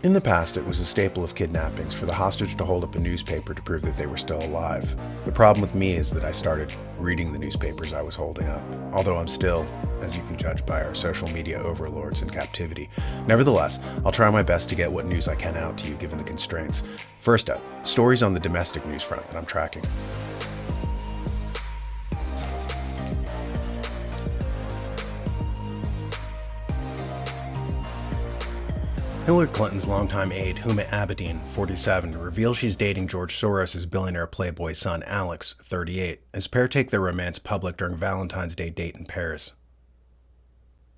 In the past, it was a staple of kidnappings for the hostage to hold up a newspaper to prove that they were still alive. The problem with me is that I started reading the newspapers I was holding up, although I'm still, as you can judge by our social media overlords, in captivity. Nevertheless, I'll try my best to get what news I can out to you given the constraints. First up, stories on the domestic news front that I'm tracking. Hillary Clinton's longtime aide, Huma Abedin, 47, reveals she's dating George Soros' billionaire playboy son, Alex, 38, as pair take their romance public during Valentine's Day date in Paris.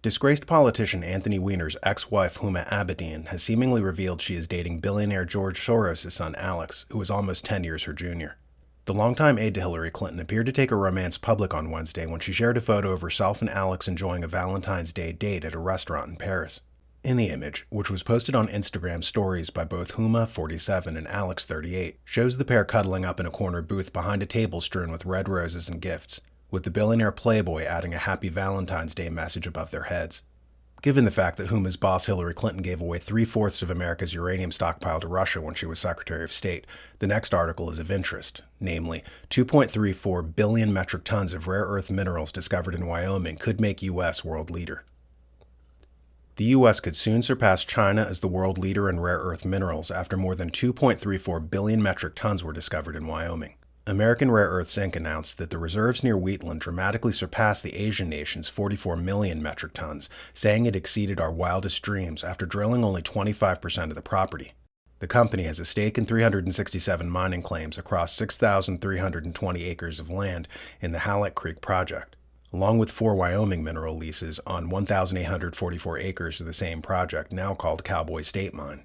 Disgraced politician Anthony Weiner's ex-wife, Huma Abedin, has seemingly revealed she is dating billionaire George Soros' son, Alex, who is almost 10 years her junior. The longtime aide to Hillary Clinton appeared to take her romance public on Wednesday when she shared a photo of herself and Alex enjoying a Valentine's Day date at a restaurant in Paris. In the image, which was posted on Instagram stories by both Huma, 47, and Alex, 38, shows the pair cuddling up in a corner booth behind a table strewn with red roses and gifts, with the billionaire playboy adding a Happy Valentine's Day message above their heads. Given the fact that Huma's boss Hillary Clinton gave away 3/4 of America's uranium stockpile to Russia when she was Secretary of State, the next article is of interest, namely, 2.34 billion metric tons of rare earth minerals discovered in Wyoming could make U.S. world leader. The U.S. could soon surpass China as the world leader in rare earth minerals after more than 2.34 billion metric tons were discovered in Wyoming. American Rare Earths Inc. announced that the reserves near Wheatland dramatically surpassed the Asian nation's 44 million metric tons, saying it exceeded our wildest dreams after drilling only 25% of the property. The company has a stake in 367 mining claims across 6,320 acres of land in the Halleck Creek project, along with 4 Wyoming mineral leases on 1,844 acres of the same project, now called Cowboy State Mine.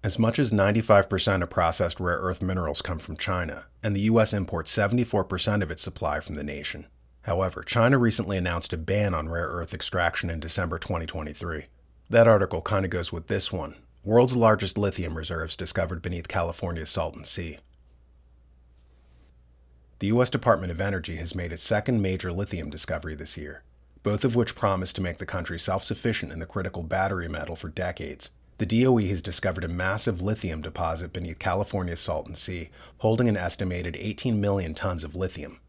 As much as 95% of processed rare earth minerals come from China, and the U.S. imports 74% of its supply from the nation. However, China recently announced a ban on rare earth extraction in December 2023. That article kind of goes with this one: world's largest lithium reserves discovered beneath California's Salton Sea. The U.S. Department of Energy has made its second major lithium discovery this year, both of which promise to make the country self-sufficient in the critical battery metal for decades. The DOE has discovered a massive lithium deposit beneath California's Salton Sea, holding an estimated 18 million tons of lithium.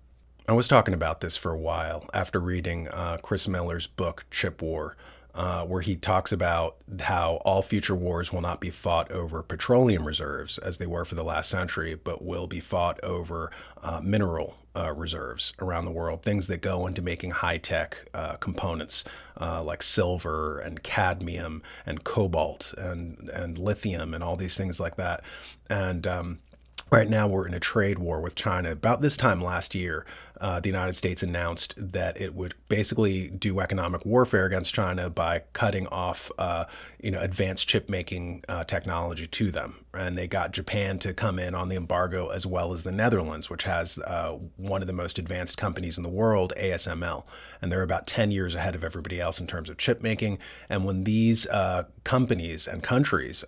I was talking about this for a while after reading Chris Miller's book, Chip War, where he talks about how all future wars will not be fought over petroleum reserves as they were for the last century, but will be fought over mineral reserves around the world, things that go into making high-tech components like silver and cadmium and cobalt and lithium and all these things like that. And right now, we're in a trade war with China. About this time last year, the United States announced that it would basically do economic warfare against China by cutting off, advanced chip-making technology to them. And they got Japan to come in on the embargo, as well as the Netherlands, which has one of the most advanced companies in the world, ASML. And they're about 10 years ahead of everybody else in terms of chip making. And when these companies and countries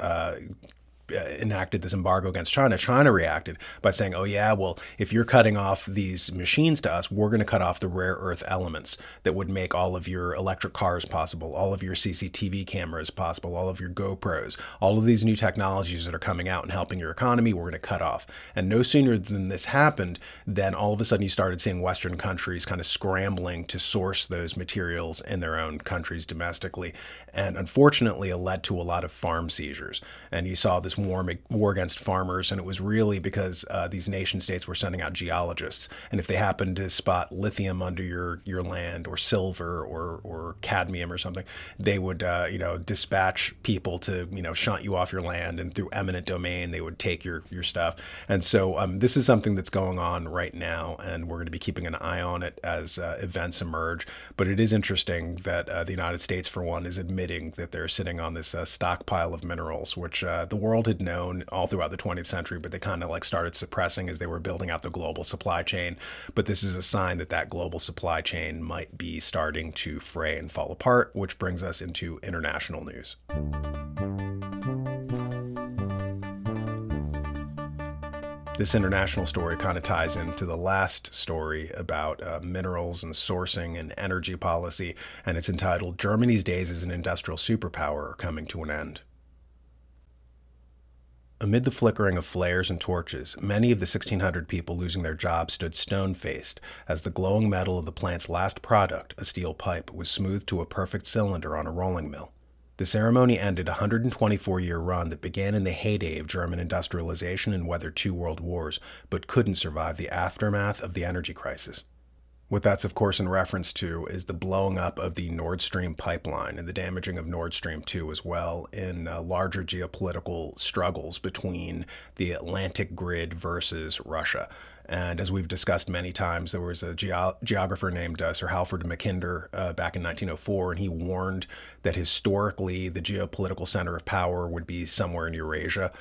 enacted this embargo against China, China reacted by saying, oh yeah, well, if you're cutting off these machines to us, we're going to cut off the rare earth elements that would make all of your electric cars possible, all of your CCTV cameras possible, all of your GoPros, all of these new technologies that are coming out and helping your economy, we're going to cut off. And no sooner than this happened, then all of a sudden you started seeing Western countries kind of scrambling to source those materials in their own countries domestically. And unfortunately, it led to a lot of farm seizures. And you saw this war against farmers, and it was really because these nation states were sending out geologists, and if they happened to spot lithium under your land, or silver, or cadmium or something, they would dispatch people to shunt you off your land, and through eminent domain they would take your stuff. And so this is something that's going on right now, and we're going to be keeping an eye on it as events emerge. But it is interesting that the United States, for one, is admitting that they're sitting on this stockpile of minerals, which the world had known all throughout the 20th century, but they kind of started suppressing as they were building out the global supply chain. But this is a sign that that global supply chain might be starting to fray and fall apart, which brings us into international news. This international story kind of ties into the last story about minerals and sourcing and energy policy, and it's entitled, "Germany's Days as an Industrial Superpower Are Coming to an End." Amid the flickering of flares and torches, many of the 1,600 people losing their jobs stood stone-faced as the glowing metal of the plant's last product, a steel pipe, was smoothed to a perfect cylinder on a rolling mill. The ceremony ended a 124-year run that began in the heyday of German industrialization and weathered two world wars, but couldn't survive the aftermath of the energy crisis. What that's, of course, in reference to is the blowing up of the Nord Stream pipeline and the damaging of Nord Stream 2 as well in larger geopolitical struggles between the Atlantic grid versus Russia. And as we've discussed many times, there was a geographer named Sir Halford Mackinder back in 1904, and he warned that historically the geopolitical center of power would be somewhere in Eurasia.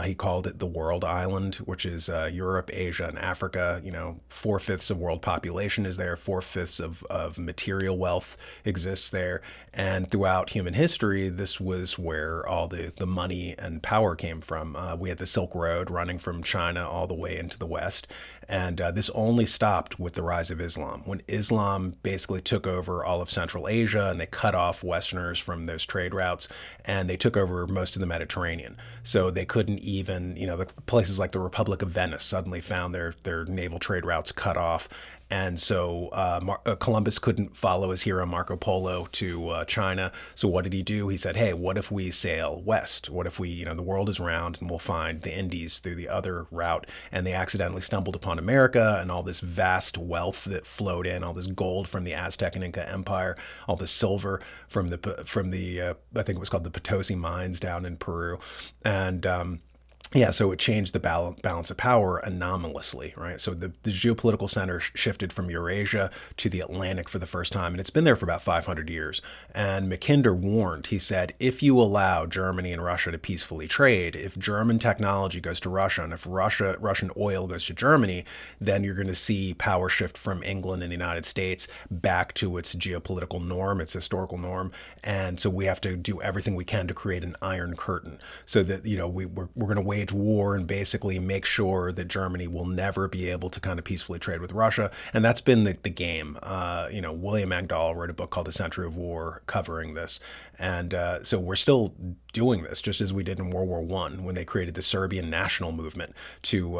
He called it the World Island, which is Europe, Asia, and Africa. 4/5 of world population is there. 4/5 of material wealth exists there. And throughout human history, this was where all the money and power came from. We had the Silk Road running from China all the way into the West. And this only stopped with the rise of Islam. When Islam basically took over all of Central Asia and they cut off Westerners from those trade routes, and they took over most of the Mediterranean. So they couldn't even, the places like the Republic of Venice suddenly found their naval trade routes cut off. And so Columbus couldn't follow his hero Marco Polo to China. So what did he do? He said, hey, what if we sail west? What if we, the world is round and we'll find the Indies through the other route? And they accidentally stumbled upon America and all this vast wealth that flowed in, all this gold from the Aztec and Inca Empire, all the silver from the I think it was called the Potosi mines down in Peru. And so it changed the balance of power anomalously, right? So the geopolitical center shifted from Eurasia to the Atlantic for the first time, and it's been there for about 500 years. And Mackinder warned, he said, if you allow Germany and Russia to peacefully trade, if German technology goes to Russia, and if Russian oil goes to Germany, then you're going to see power shift from England and the United States back to its geopolitical norm, its historical norm. And so we have to do everything we can to create an iron curtain so that, we're going to wage war and basically make sure that Germany will never be able to kind of peacefully trade with Russia. And that's been the game. William Engdahl wrote a book called The Century of War covering this. And so we're still doing this, just as we did in World War I when they created the Serbian national movement to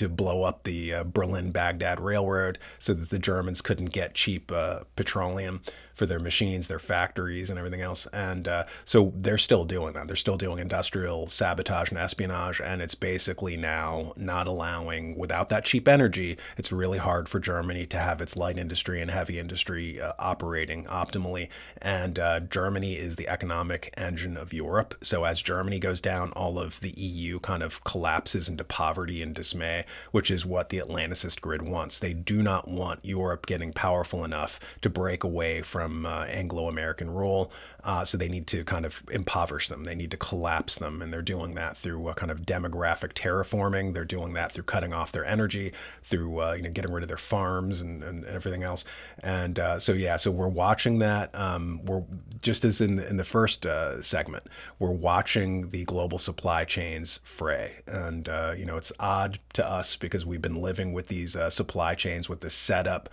blow up the Berlin-Baghdad railroad so that the Germans couldn't get cheap petroleum for their machines, their factories, and everything else. And so they're still doing that. They're still doing industrial sabotage and espionage, and it's basically now not allowing, without that cheap energy, it's really hard for Germany to have its light industry and heavy industry operating optimally. And Germany is the economic engine of Europe. So as Germany goes down, all of the EU kind of collapses into poverty and dismay, which is what the Atlanticist grid wants. They do not want Europe getting powerful enough to break away from Anglo-American rule. So they need to kind of impoverish them. They need to collapse them. And they're doing that through a kind of demographic terraforming. They're doing that through cutting off their energy, through getting rid of their farms and everything else. And so we're watching that. We're just as in the first segment, we're watching the global supply chains fray. And it's odd to us because we've been living with these supply chains with this setup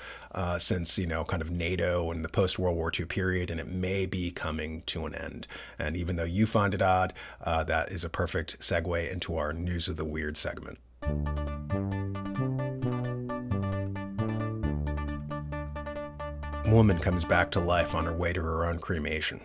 since kind of NATO and the post-World War II period, and it may be coming to an end. And even though you find it odd, that is a perfect segue into our News of the Weird segment. Woman comes back to life on her way to her own cremation.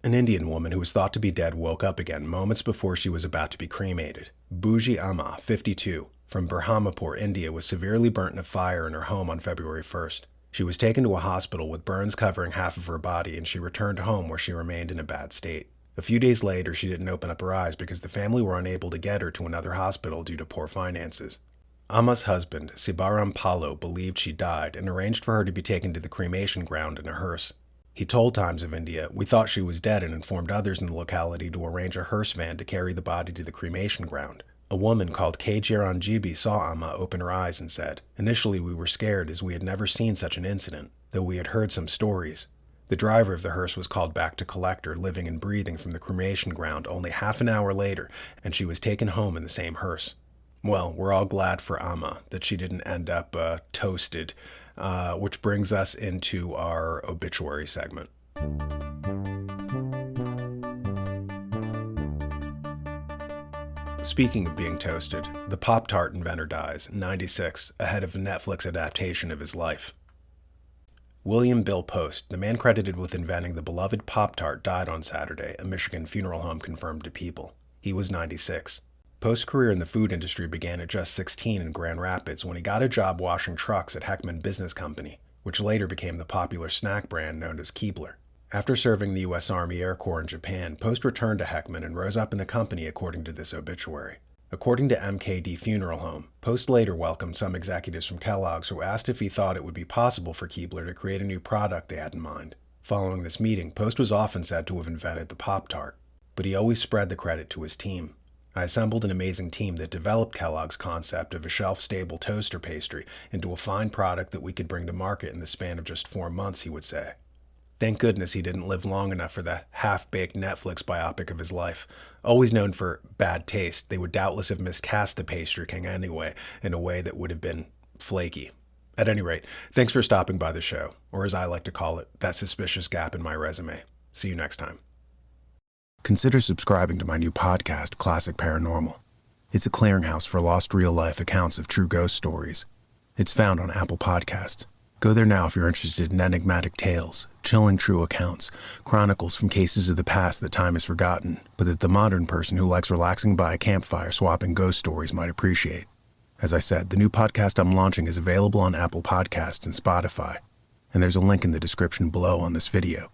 An Indian woman who was thought to be dead woke up again moments before she was about to be cremated. Bougie Amma, 52, from Berhampur, India, was severely burnt in a fire in her home on February 1st. She was taken to a hospital with burns covering half of her body, and she returned home where she remained in a bad state. A few days later, she didn't open up her eyes because the family were unable to get her to another hospital due to poor finances. Amma's husband, Sibaram Palo, believed she died and arranged for her to be taken to the cremation ground in a hearse. He told Times of India, "We thought she was dead and informed others in the locality to arrange a hearse van to carry the body to the cremation ground." A woman called K. Jiranjibi saw Amma open her eyes and said, "Initially we were scared as we had never seen such an incident, though we had heard some stories." The driver of the hearse was called back to collect her, living and breathing from the cremation ground only half an hour later, and she was taken home in the same hearse. Well, we're all glad for Amma that she didn't end up toasted, which brings us into our obituary segment. Speaking of being toasted, the Pop-Tart inventor dies, 96, ahead of a Netflix adaptation of his life. William Bill Post, the man credited with inventing the beloved Pop-Tart, died on Saturday, a Michigan funeral home confirmed to People. He was 96. Post's career in the food industry began at just 16 in Grand Rapids when he got a job washing trucks at Heckman Business Company, which later became the popular snack brand known as Keebler. After serving the U.S. Army Air Corps in Japan, Post returned to Heckman and rose up in the company according to this obituary. According to MKD Funeral Home, Post later welcomed some executives from Kellogg's who asked if he thought it would be possible for Keebler to create a new product they had in mind. Following this meeting, Post was often said to have invented the Pop-Tart, but he always spread the credit to his team. I assembled an amazing team that developed Kellogg's concept of a shelf-stable toaster pastry into a fine product that we could bring to market in the span of just 4 months, he would say. Thank goodness he didn't live long enough for the half-baked Netflix biopic of his life. Always known for bad taste, they would doubtless have miscast the pastry king anyway, in a way that would have been flaky. At any rate, thanks for stopping by the show, or as I like to call it, that suspicious gap in my resume. See you next time. Consider subscribing to my new podcast, Classic Paranormal. It's a clearinghouse for lost real-life accounts of true ghost stories. It's found on Apple Podcasts. Go there now if you're interested in enigmatic tales, chilling true accounts, chronicles from cases of the past that time has forgotten, but that the modern person who likes relaxing by a campfire swapping ghost stories might appreciate. As I said, the new podcast I'm launching is available on Apple Podcasts and Spotify, and there's a link in the description below on this video.